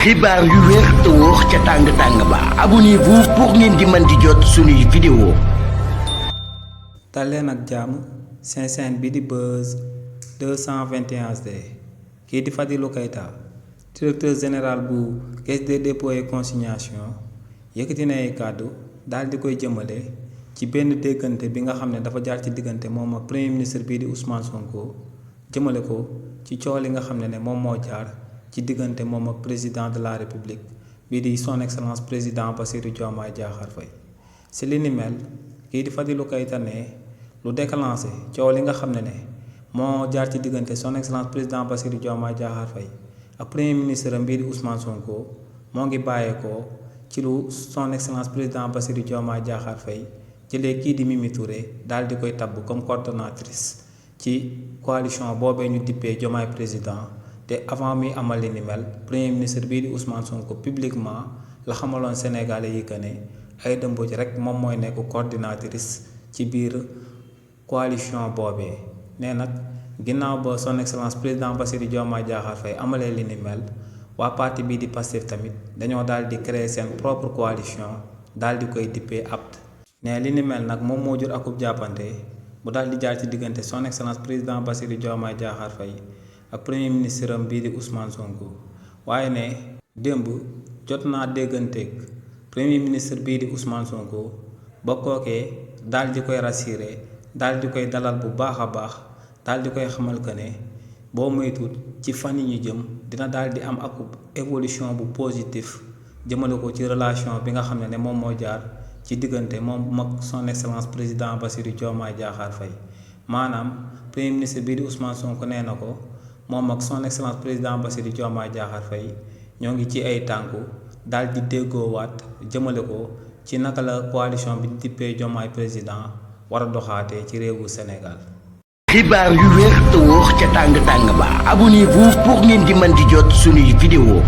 xibaar yu wér te wóor ca tàng ba abonnez-vous pour ngeen di mën di jot suñuy vidéo. daleen ak jàmm seen chaîne bi di Buzz 221 HD kii di Fadilou Keita directeur général bu caisse des dépôts et consignation yëkkati na ay kàddu daal di koy jëmale ci benn déggante bi nga xam ne dafa jaar ci diggante moom ak premier ministre bii di Ousmane Sonko jëmale ko ci coow li nga xam ne moom moo jaar ci diggante moom ak président de la république bii di son excellence président Bassirou Diomaye Diakhar Faye si li ni mel kii di Fadilou Keita ne lu déclenché coow li nga xam ne moo jaar ci diggante son excellence président Bassirou Diomaye Diakhar Faye ak premier ministre bii di Ousmane Sonko moo ngi bàyyeekoo ci lu son excellence président Bassirou Diomaye Diakhar Faye jëlee kii di Mimi Touré daal di koy tabb comme coordonnatrice ci coalition boobee ñu dippee Diomaye président. te avant muy amal li ni mel premier ministre bii di Ousmane Sonko publiquement la xamaloon Sénégalais yi que ne Aïda Mbodj rek moom mooy nekk coordinatrice ci biir coalition boobee nee nag ginnaaw ba son excellence président Bassirou Diomaye Diakhar Faye amalee li ni mel waa parti bii di Pastef tamit dañoo daal di créer seen propre coalition daal di koy dippee APT. ne li ni mel nag moom moo jur akub jàppante bu daal di jaar ci diggante son excellence président Bassirou Diomaye Diakhar Faye ak premier ministre am bii di Ousmane Sonko waaye ne démb jot naa dégganteeg premier ministre bii di Ousmane Sonko ba kookee daal di koy rassuré daal di koy dalal bu baax a baax daal di koy xamal que ne boo moytuwul ci fan yi ñu jëm dina daal di am ak évolution bu positif jëmale ko ci relation bi nga xam ne moom moo jaar ci diggante moom ak son excellence président Bassirou Diomaye Diakhar Faye maanaam premier ministre bii di Ousmane Sonko nee na ko. moom ak son excellence président Bassirou Diomaye Diakhar Faye ñoo ngi ci ay tànku daal di déggoowaat jëmale ko ci naka la coalition bi dippee Diomaye président war a doxaatee ci réewu Sénégal. xibaar yu wér te wóor ca tàng ba abonnez-vous pour ngeen di mën di jot suñuy vidéo.